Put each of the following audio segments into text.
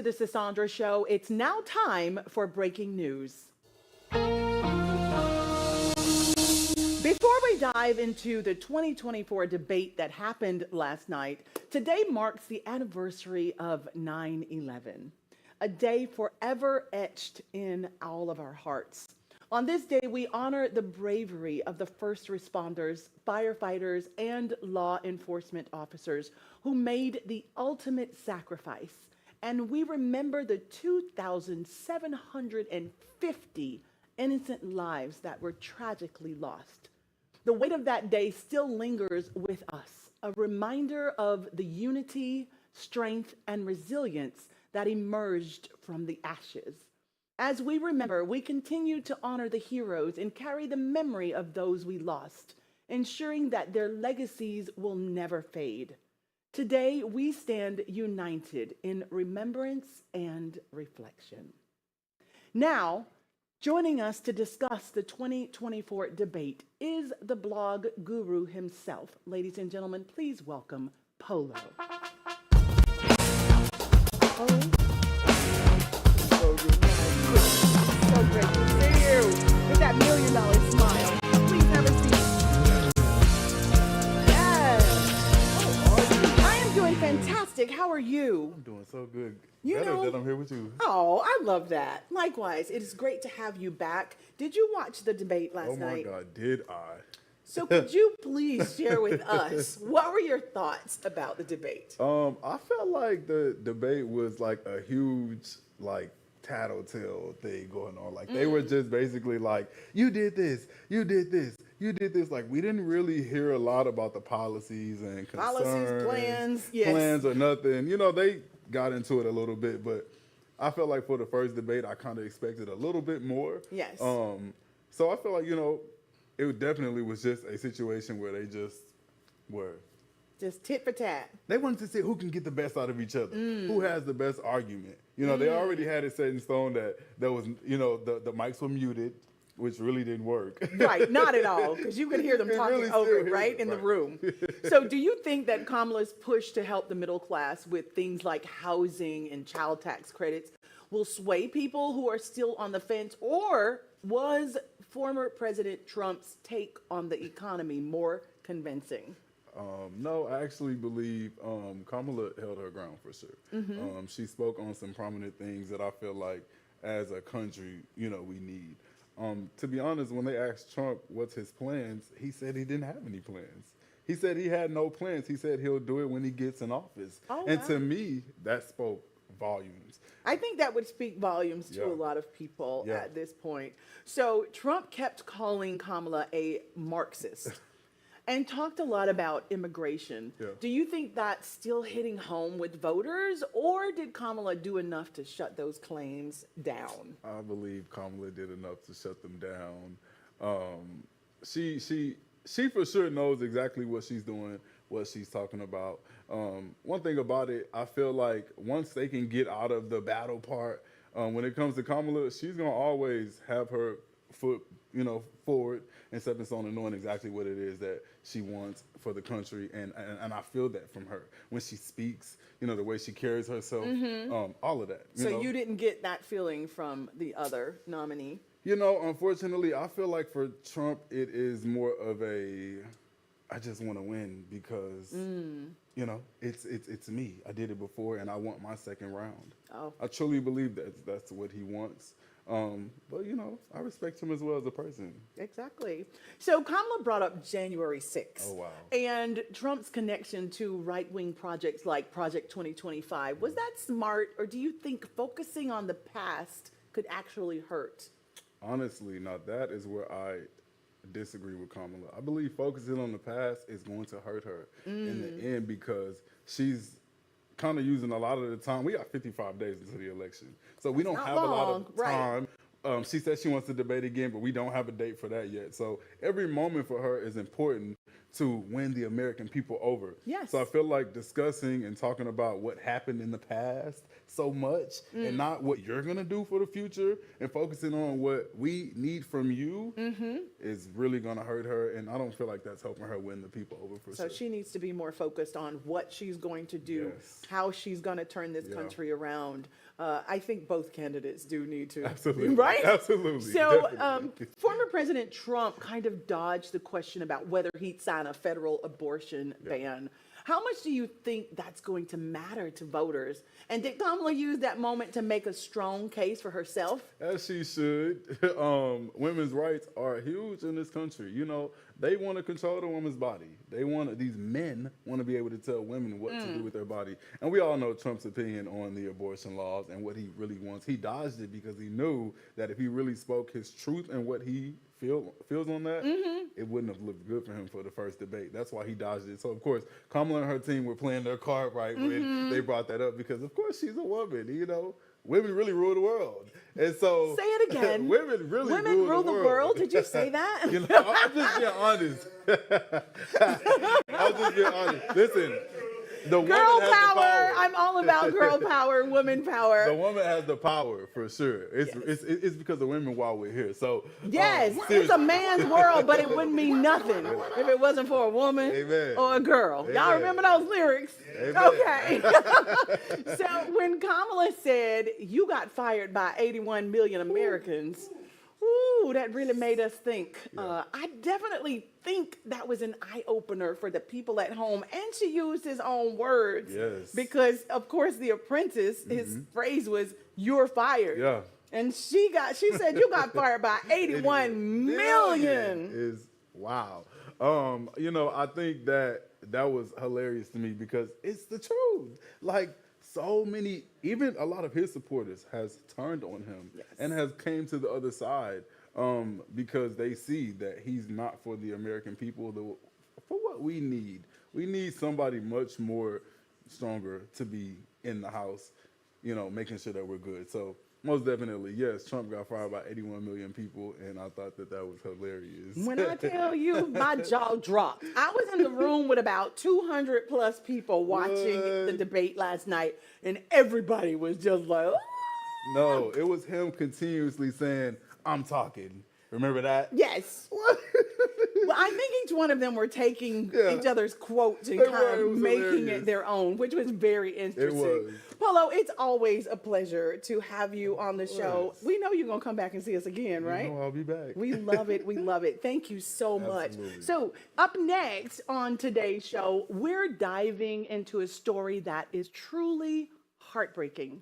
the Cassandra Show. It's now time for breaking news. Before we dive into the 2024 debate that happened last night, today marks the anniversary of 9/11, a day forever etched in all of our hearts. On this day, we honor the bravery of the first responders, firefighters, and law enforcement officers who made the ultimate sacrifice. And we remember the 2,750 innocent lives that were tragically lost. The weight of that day still lingers with us, a reminder of the unity, strength, and resilience that emerged from the ashes. As we remember, we continue to honor the heroes and carry the memory of those we lost, ensuring that their legacies will never fade. Today, we stand united in remembrance and reflection. Now, joining us to discuss the 2024 debate is the blog guru himself. Ladies and gentlemen, please welcome Polo. Polo? So great to see you with that $1,000,000 smile. Please have a seat. Yes. I am doing fantastic. How are you? I'm doing so good. You Better know- that I'm here with you. Oh, I love that. Likewise, it is great to have you back. Did you watch the debate last Oh my night? God, did I? So could you please share with us, what were your thoughts about the debate? I felt like the debate was like a huge tattletale thing going on. Like they were just basically like, you did this, you did this, you did this. Like we didn't really hear a lot about the policies and concerns, plans, yes. plans or nothing. You know, they got into it a little bit, but I felt like for the first debate, I kind of expected a little bit more. Yes. So I feel like, it definitely was just a situation where they just were. Just tit for tat. They wanted to see who can get the best out of each other, who has the best argument. They already had it set in stone that there was, the mics were muted, which really didn't work. Right, not at all, because you could hear them You talking really over still it, hear right, them, in the right. room. So do you think that Kamala's push to help the middle class with things like housing and child tax credits will sway people who are still on the fence, or was former President Trump's take on the economy more convincing? No, I actually believe Kamala held her ground for sure. She spoke on some prominent things that I feel like as a country, we need. To be honest, when they asked Trump what's his plans, he said he didn't have any plans. He said he had no plans. He said he'll do it when he gets in office. Oh, and wow. to me, that spoke volumes. I think that would speak volumes to Yeah. a lot of people Yeah. at this point. So Trump kept calling Kamala a Marxist and talked a lot about immigration. Yeah. Do you think that's still hitting home with voters, or did Kamala do enough to shut those claims down? I believe Kamala did enough to shut them down. She for sure knows exactly what she's doing, what she's talking about. One thing about it, I feel like once they can get out of the battle part, when it comes to Kamala, she's gonna always have her foot, forward and stepping stone and knowing exactly what it is that she wants for the country, and I feel that from her when she speaks, the way she carries herself, all of that. So you didn't get that feeling from the other nominee? Unfortunately, I feel like for Trump, it is more of a, I just want to win because, it's me. I did it before, and I want my second round. Oh. I truly believe that's what he wants. But, I respect him as well as a person. Exactly. So Kamala brought up January 6th. Oh, wow. And Trump's connection to right-wing projects like Project 2025. Was that smart, or do you think focusing on the past could actually hurt? Honestly, now that is where I disagree with Kamala. I believe focusing on the past is going to hurt her in the end because she's kind of using a lot of the time. We got 55 days until the election. So we don't not have a lot long, of right. time. She said she wants to debate again, but we don't have a date for that yet. So every moment for her is important to win the American people over. Yes. So I feel like discussing and talking about what happened in the past so much and not what you're going to do for the future and focusing on what we need from you is really going to hurt her. And I don't feel like that's helping her win the people over for So sure. she needs to be more focused on what she's going to do, Yes. how she's going to turn this Yeah. country around. I think both candidates do need to. Absolutely. Right? Absolutely. So, Definitely. former President Trump kind of dodged the question about whether he'd sign a federal abortion ban. How much do you think that's going to matter to voters? And did Kamala use that moment to make a strong case for herself? As she should. Women's rights are huge in this country. You know, they want to control the woman's body. These men want to be able to tell women what to do with their body. And we all know Trump's opinion on the abortion laws and what he really wants. He dodged it because he knew that if he really spoke his truth and what he feels on that, it wouldn't have looked good for him for the first debate. That's why he dodged it. So, of course, Kamala and her team were playing their card right when they brought that up because, of course, she's a woman, you know. Women really rule the world. And so... Say it again. Women really rule the world. Did you say that? You know, I'm just being honest. I'm just being honest. Listen, the woman Girl has the power. power. I'm all about girl power, woman power. The woman has the power for sure. It's because of women while we're here. So Yes, it's seriously. a man's world, but it wouldn't mean nothing if it wasn't for a woman Amen. or a girl. Y'all Amen. remember those lyrics? Amen. Okay. So when Kamala said, you got fired by 81 million Americans, that really made us think. I definitely think that was an eye-opener for the people at home. And she used his own words. Yes. Because, of course, The Apprentice, his phrase was, you're fired. Yeah. And she said, you got fired by 81 million. Is wow. You know, I think that was hilarious to me because it's the truth. Like so many, even a lot of his supporters has turned on him and has came to the other side because they see that he's not for the American people, for what we need. We need somebody much more stronger to be in the House, you know, making sure that we're good. So most definitely, yes, Trump got fired by 81 million people, and I thought that was hilarious. When I tell you, my jaw dropped. I was in the room with about 200 plus people watching the debate last night, and everybody was just like, "Ooh." No, it was him continuously saying, I'm talking. Remember that? Yes. Well, I think each one of them were taking each other's quotes and They kind were. It of was making hilarious. it their own, which was very interesting. was. Polo, it's always a pleasure to have you on the show. Yes. We know you're going to come back and see us again, right? You know I'll be back. We love it. We love it. Thank you so much. Absolutely. So, up next on today's show, we're diving into a story that is truly heartbreaking.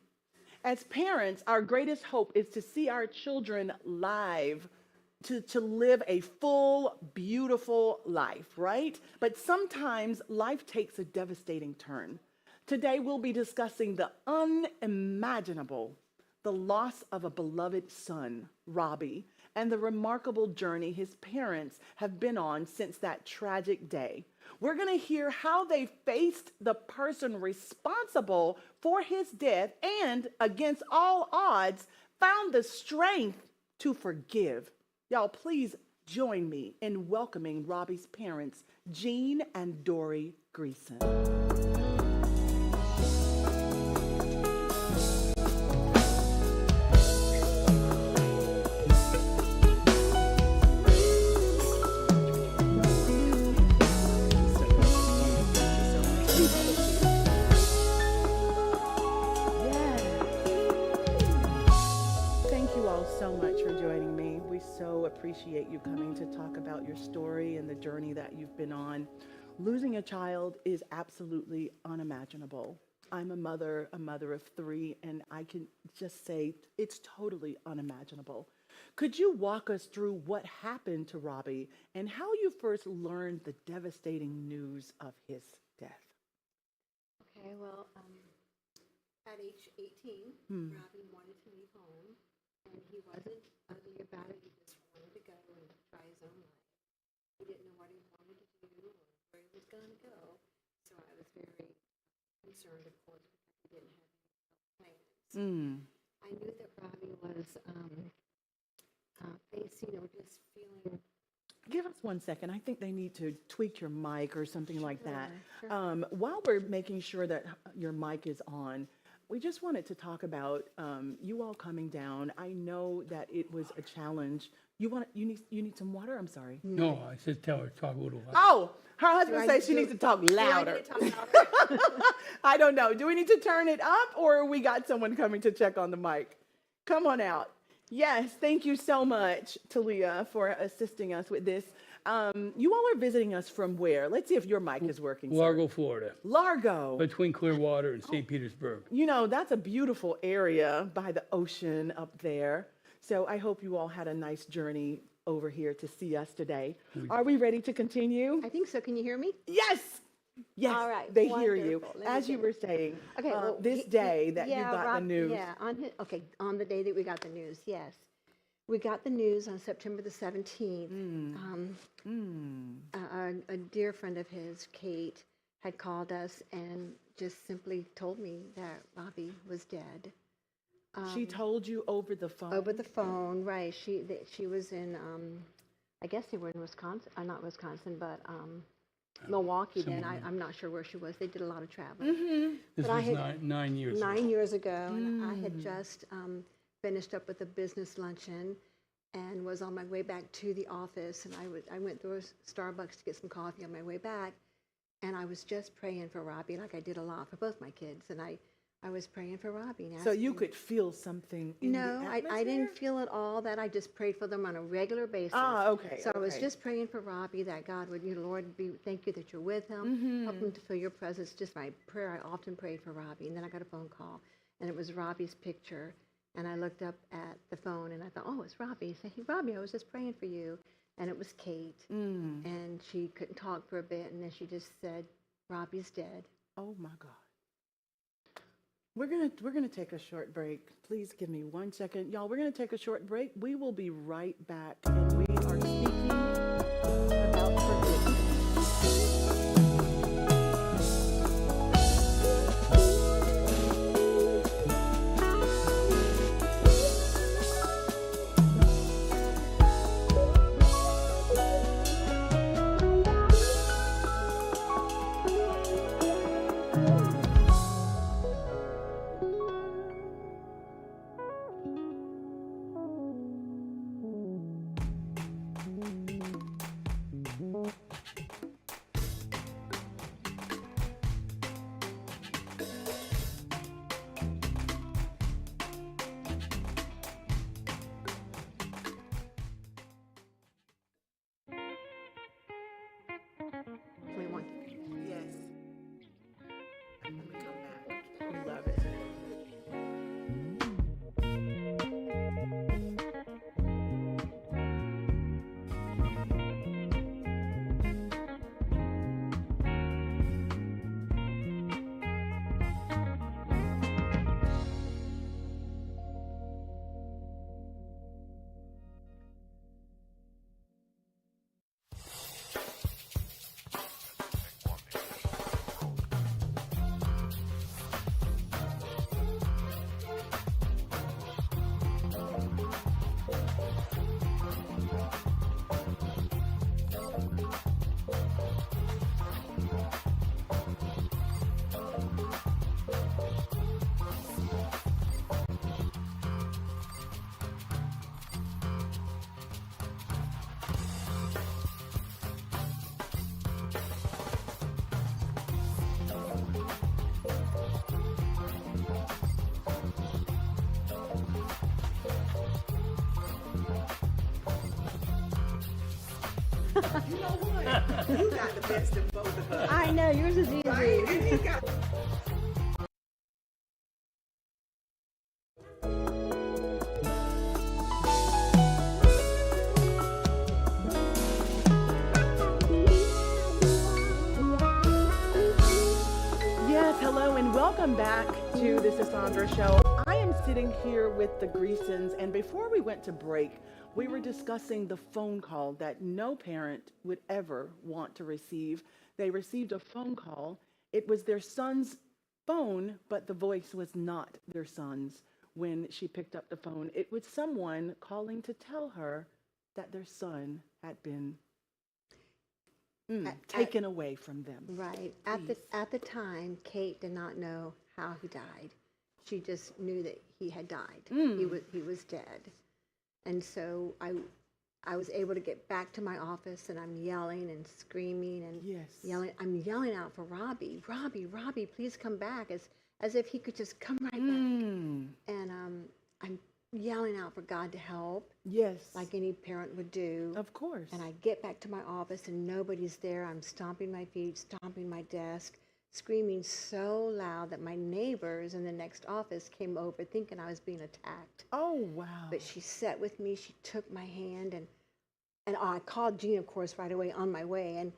As parents, our greatest hope is to see our children live, to live a full, beautiful life, right? But sometimes life takes a devastating turn. Today, we'll be discussing the unimaginable, the loss of a beloved son, Robbie, and the remarkable journey his parents have been on since that tragic day. We're going to hear how they faced the person responsible for his death and, against all odds, found the strength to forgive. Y'all, please join me in welcoming Robbie's parents, Jean and Dory Greason. So much for joining me. We so appreciate you coming to talk about your story and the journey that you've been on. Losing a child is absolutely unimaginable. I'm a mother of three, and I can just say it's totally unimaginable. Could you walk us through what happened to Robbie and how you first learned the devastating news of his death? Okay, well, at age 18, Robbie wanted to leave home. And he wasn't ugly about it. He just wanted to go and try his own life. He didn't know what he wanted to do or where he was going to go. So I was very concerned, of course, because he didn't have any plans. I knew that Robbie was just feeling. Give us 1 second. I think they need to tweak your mic or something like that. Sure. While we're making sure that your mic is on, we just wanted to talk about you all coming down. I know that it was a challenge. You need some water? I'm sorry. No, I said tell her talk a little while. Oh, Her husband I says need she to- needs to talk Do I louder. need to talk louder? I don't know. Do we need to turn it up or we got someone coming to check on the mic? Come on out. Yes, thank you so much, Talia, for assisting us with this. You all are visiting us from where? Let's see if your mic is working. sir. Largo, Florida, Largo. between Clearwater and St. Petersburg. You know, that's a beautiful area by the ocean up there. So I hope you all had a nice journey over here to see us today. Are we ready to continue? I think so. Can you hear me? Yes. Yes, All right, they hear you. wonderful. Let me As you get- were saying, Okay, well, this day that you got the news. Yeah, on the day that we got the news, yes. We got the news on September the 17th. A dear friend of his, Kate, had called us and just simply told me that Robbie was dead. She told you over the phone. Over the phone, right. She was in, I guess they were in Wisconsin, not Wisconsin, but Milwaukee then. I'm not sure where she was. They did a lot of traveling. This But I was had- 9 years ago. 9 years ago, and I had just finished up with a business luncheon and was on my way back to the office. And I went through a Starbucks to get some coffee on my way back, and I was just praying for Robbie, like I did a lot for both my kids. And I was praying for Robbie. And So you asking- could feel something in No, the I didn't atmosphere? feel it all that. I just prayed for them on a regular basis. Ah, okay, So I was okay. just praying for Robbie that God would, Lord, thank you that you're with him. Help him to feel your presence. Just my prayer. I often prayed for Robbie. And then I got a phone call, and it was Robbie's picture. And I looked up at the phone, and I thought, oh, it's Robbie. I said, hey, Robbie, I was just praying for you. And it was Kate. And she couldn't talk for a bit, and then she just said, Robbie's dead. Oh my God. We're gonna take a short break. Please give me 1 second. Y'all, we're gonna take a short break. We will be right back, and we are speaking about forgiveness. We want Yes. Let me come back. We love it. You know what? You got the best of both of us. I know, yours is easy. Right? And he got Yes, hello and welcome back to the Cassandra Show. I am sitting here with the Greasons, and before we went to break, we were discussing the phone call that no parent would ever want to receive. They received a phone call. It was their son's phone, but the voice was not their son's when she picked up the phone. It was someone calling to tell her that their son had been taken away from them. Right. At the time, Kate did not know how he died. She just knew that he had died. He was dead. And so I was able to get back to my office, and I'm yelling and screaming and Yes. yelling. I'm yelling out for Robbie, Robbie, please come back, as if he could just come right back. And I'm yelling out for God to help, Yes. like any parent would do. Of course. And I get back to my office, and nobody's there. I'm stomping my feet, stomping my desk, screaming so loud that my neighbors in the next office came over thinking I was being attacked. Oh, wow. But she sat with me. She took my hand, and I called Gene, of course, right away on my way. And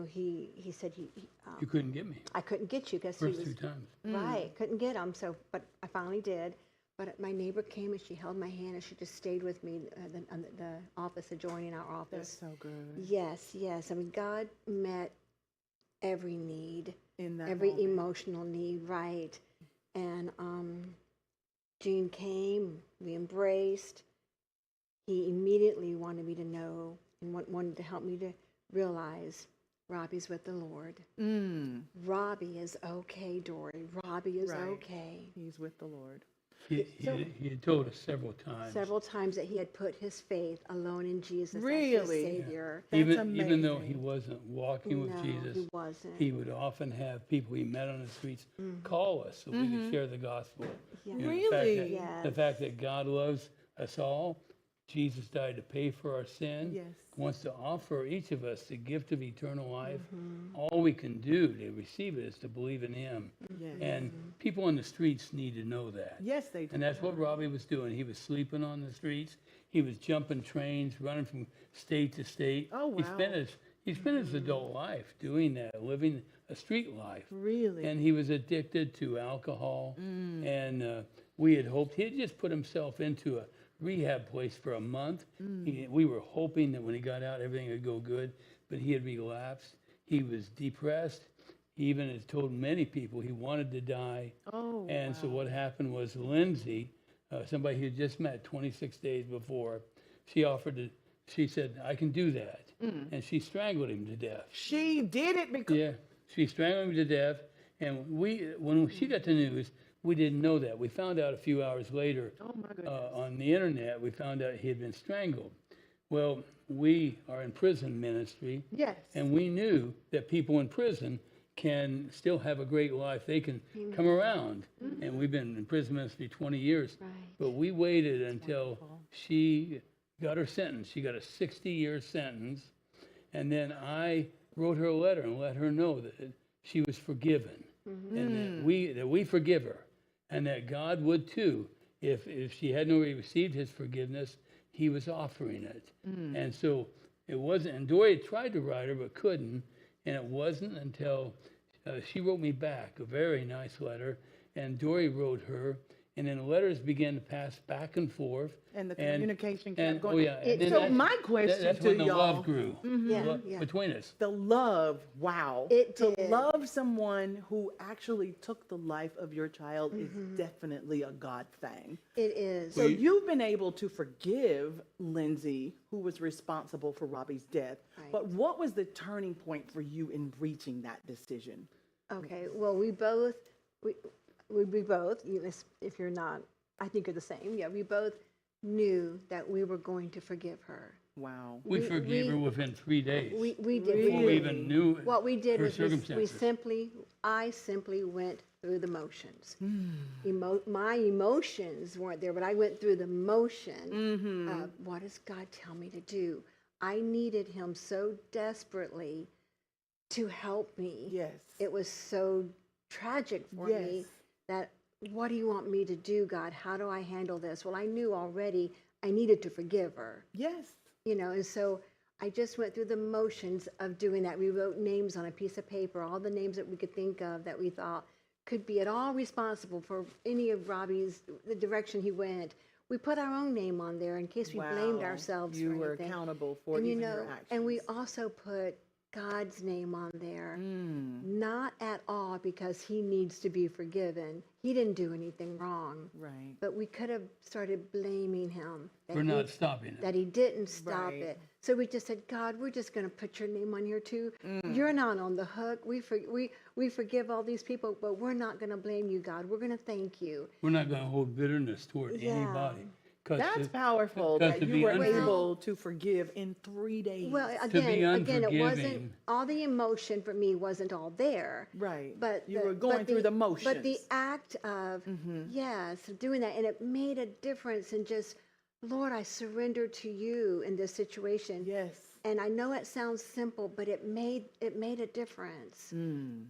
he said You couldn't get me. I couldn't get you because he First was 2 times. right. Couldn't get him. So, but I finally did. But my neighbor came and she held my hand and she just stayed with me in the office adjoining our office. That's so good. Yes. I mean, God met every need, In that every moment. emotional need, right? And Gene came. We embraced. He immediately wanted me to know and wanted to help me to realize Robbie's with the Lord. Robbie is okay, Dory. Robbie is Right. okay. He's with the Lord. He had told us several times. Several times that he had put his faith alone in Jesus as Really? his Savior. That's Even though amazing. he wasn't walking with No, Jesus, he wasn't. he would often have people he met on the streets call us so we could share the gospel. Yeah. You know, Really? The Yes. fact that God loves us all, Jesus died to pay for our sin, Yes. wants to offer each of us the gift of eternal life. All we can do to receive it is to believe in him. Yes. And people on the streets need to know that. Yes, they do. And that's what Robbie was doing. He was sleeping on the streets. He was jumping trains, running from state to state. Oh, He spent wow. his adult life doing that, living a street life. Really? And he was addicted to alcohol. And we had hoped he had just put himself into a rehab place for a month. We were hoping that when he got out, everything would go good, but he had relapsed. He was depressed. He even has told many people he wanted to die. Oh, And so what happened was Lindsay, somebody he had just met 26 days before, she said, I can do that. And she strangled him to death. she did it because. Yeah, she strangled him to death. And when she got the news, we didn't know that. We found out a few hours later Oh, my goodness. on the internet, we found out he had been strangled. Well, we are in prison ministry. Yes. And we knew that people in prison can still have a great life. They can come around. And we've been in prison ministry 20 years. Right. But we waited until she got her sentence. She got a 60-year sentence. And then I wrote her a letter and let her know that she was forgiven. And that we forgive her. And that God would too. If she hadn't already received his forgiveness, he was offering it. And so it wasn't, and Dory tried to write her but couldn't. And it wasn't until she wrote me back a very nice letter, and Dory wrote her, and then letters began to pass back and forth. And the communication kept and, going. Oh, yeah. And then So that- my question that's to when the y'all- love grew Yeah, yeah. between us. The love, wow. It to did. love someone who actually took the life of your child is definitely a God thing. It is. So you've been able to forgive Lindsay, who was responsible for Robbie's death. Right. But what was the turning point for you in reaching that decision? Okay, well, we both, if you're not, I think you're the same. Yeah, we both knew that we were going to forgive her. Wow. We forgave her within 3 days. We did. Really? before we even knew What we did her was we circumstances. I simply went through the motions. My emotions weren't there, but I went through the motion of what does God tell me to do? I needed him so desperately to help me. Yes. It was so tragic for me Yes. that what do you want me to do, God? How do I handle this? Well, I knew already I needed to forgive her. Yes. And so I just went through the motions of doing that. We wrote names on a piece of paper, all the names that we could think of that we thought could be at all responsible for any of Robbie's, the direction he went. We put our own name on there in case we blamed Wow. ourselves You for were anything. accountable for And even your actions. and we also put God's name on there, not at all because he needs to be forgiven. He didn't do anything wrong. Right. But we could have started blaming him. that We're he- not stopping it. That he didn't stop Right. it. So we just said, God, we're just going to put your name on here too. You're not on the hook. We forgive all these people, but we're not going to blame you, God. We're going to thank you. We're not going to hold bitterness toward Yeah. anybody. That's powerful because that to you be were unfor- able to forgive in 3 days. Well, be again, it wasn't, unforgiving. all the emotion for me wasn't all there. Right. But You were going through the But the motions. act of, yes, doing that, and it made a difference in just, Lord, I surrender to you in this situation. Yes. And I know it sounds simple, but it made a difference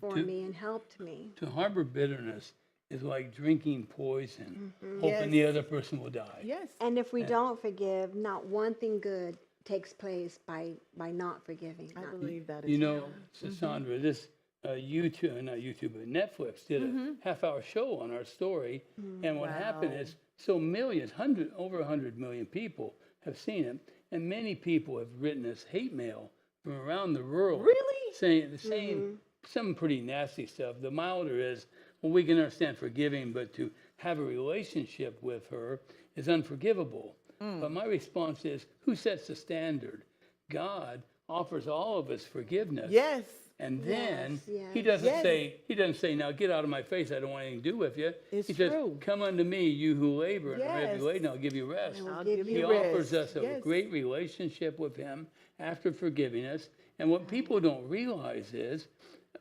for me and helped me. To harbor bitterness is like drinking poison, hoping Yes. the other person will die. Yes. And if we don't forgive, not one thing good takes place by not forgiving. I Not- believe that is You know, true. Sandra, this not YouTube, but Netflix did a half-hour show on our story, and what happened Wow. is, so millions, over 100 million people have seen it, and many people have written us hate mail from around the world, Really? saying some pretty nasty stuff. The milder is, well, we can understand forgiving, but to have a relationship with her is unforgivable. But my response is, who sets the standard? God offers all of us forgiveness. Yes. And then Yes, he yes. doesn't Yes. say, now get out of my face. I don't want anything to do with you. It's he says, true. come unto me, you who labor and are heavy Yes. laden, I'll give you rest. will I'll give give you He you offers rest. us a Yes. great relationship with him after forgiving us. And what people don't realize is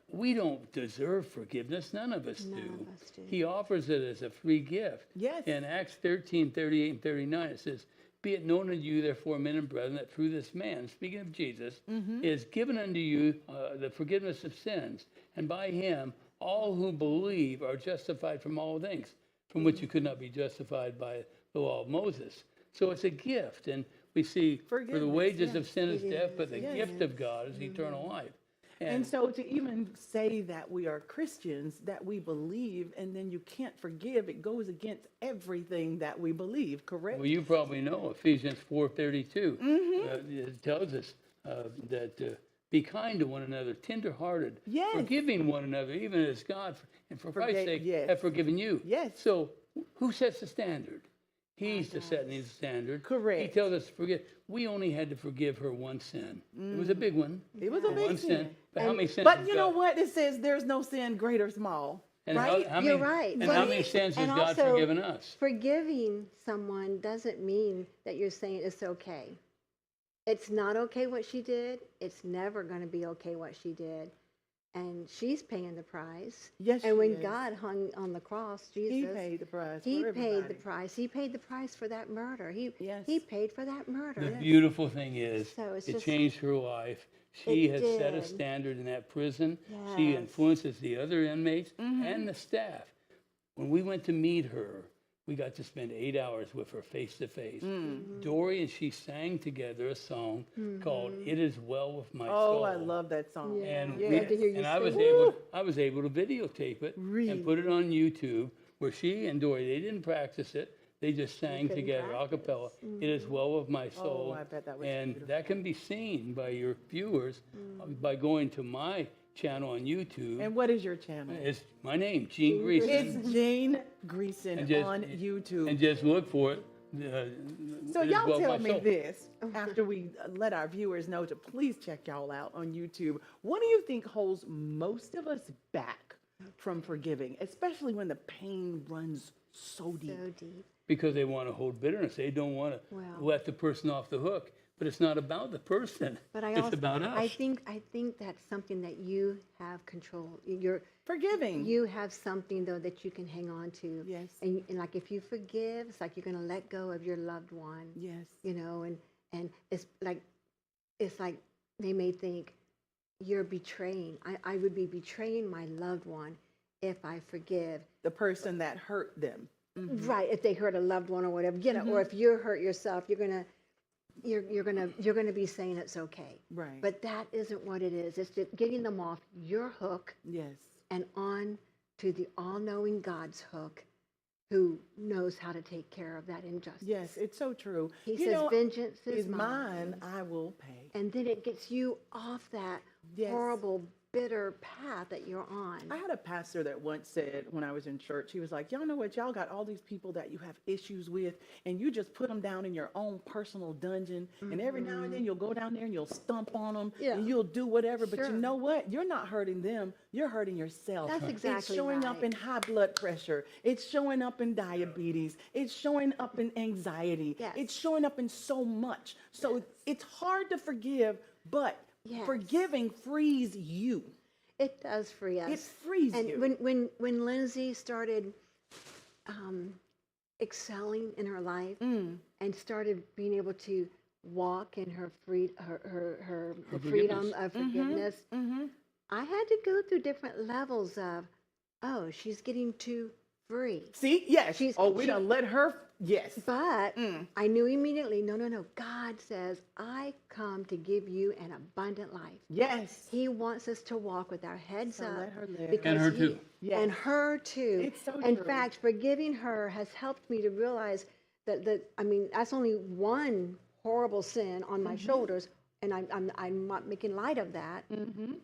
we don't deserve forgiveness. None of us None do. of us do. He offers it as a free gift. Yes. In Acts 13, 38 and 39, it says, be it known unto you, therefore, men and brethren, that through this man, speaking of Jesus, is given unto you the forgiveness of sins. And by him, all who believe are justified from all things, from which you could not be justified by the law of Moses. So it's a gift. And we see, for the Forgiveness, wages of yes, sin is it death, is, but the yes. gift of God is eternal life. And so to even say that we are Christians, that we believe, and then you can't forgive, it goes against everything that we believe, correct? Well, you probably know Ephesians 4:32. It tells us that be kind to one another, tenderhearted, Yes. forgiving one another, even as God, and for Christ's sake, yes. have forgiven you. Yes. So who sets the standard? He's the setting the standard. Correct. He tells us to forgive. We only had to forgive her one sin. It was a big one. It was a big one sin. But how many sins? But has you know God- what? It says there's no sin great or small. And right? how You're many, right. And Well, how many sins has and God also, forgiven us? Forgiving someone doesn't mean that you're saying it's okay. It's not okay what she did. It's never going to be okay what she did. And she's paying the price. Yes, And she when is. God hung on the cross, He Jesus, paid the price. he for paid the everybody. price. He paid the price for that murder. Yes. He paid for that murder. The beautiful thing is, So it's it just- changed her life. She It has set a did. standard in that prison. She Yes. influences the other inmates and the staff. When we went to meet her, we got to spend 8 hours with her face to face. Dory and she sang together a song called "It Is Well with My Oh, Soul." I love that song. Yeah. And, Yes. we, Glad to hear you and I was sing. able to videotape it Really? and put it on YouTube. Where she and Dory, they didn't practice it; they just sang couldn't together a cappella. It is well with my soul. I bet that was And beautiful. that can be seen by your viewers by going to my channel on YouTube. And what is your channel? It's my name, Gene Greason, It's Jane Greason And just- on YouTube. and just look for it. So It Is y'all Well with tell My me Soul. this after we let our viewers know to please check y'all out on YouTube. What do you think holds most of us back from forgiving, especially when the pain runs so deep? So deep. Because they want to hold bitterness. They don't want to Well. let the person off the hook. But it's not about the person. But I it's also, about us. I think that's something that you have control. Forgiving. You have something though that you can hang on to. Yes. And like if you forgive, it's like you're going to let go of your loved one. Yes. You know, and it's like they may think you're betraying. I would be betraying my loved one if I forgive. The person that hurt them. Right, if they hurt a loved one or whatever, you know, or if you're hurt yourself, you're gonna be saying it's okay. Right. But that isn't what it is. It's just getting them off your hook Yes. and on to the all-knowing God's hook, who knows how to take care of that injustice. Yes, it's so true. He You says, know, "Vengeance is is mine, I will pay. And then it gets you off that Yes. horrible, bitter path that you're on. I had a pastor that once said when I was in church, he was like, y'all know what? Y'all got all these people that you have issues with, and you just put them down in your own personal dungeon. And every now and then you'll go down there and you'll stomp on them Yeah. and you'll do whatever. But you Sure. know what? You're not hurting them. You're hurting yourself. That's It's exactly showing up right. in high blood pressure. It's showing up in diabetes. It's showing up in anxiety. Yes. It's showing up in so much. So it's hard to forgive, but Yes. forgiving frees you. It does free us. It frees and you. when Lindsay started excelling in her life and started being able to walk in her the freedom forgiveness. of forgiveness, I had to go through different levels of, oh, she's getting too free. See, yes. She's- Oh, we she- done let her. Yes. But I knew immediately, no. God says, I come to give you an abundant life. Yes. He wants us to walk with our heads So up. let her live. because And her he- too. Yes. And her too. It's so In true. fact, forgiving her has helped me to realize that that's only one horrible sin on my shoulders, and I'm not making light of that.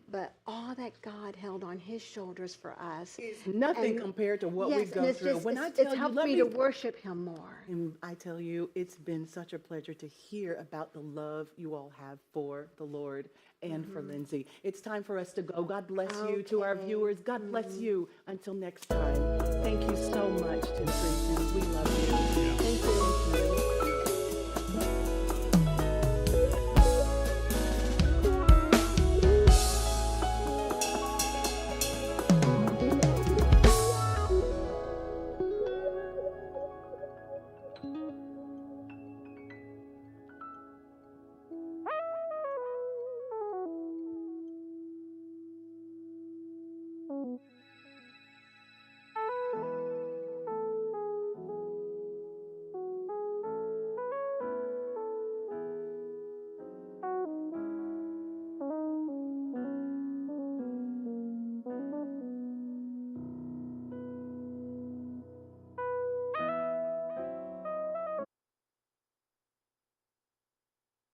But all that God held on His shoulders for us, Nothing and- compared to what yes, we've and gone it's through. just- When I it's tell you, helped let me me. to worship Him more. And I tell you, it's been such a pleasure to hear about the love you all have for the Lord and for Lindsay. It's time for us to go. God bless you to our Okay. viewers. God bless you. Until next time. Thank you so much to Christians. We love you. Thank you.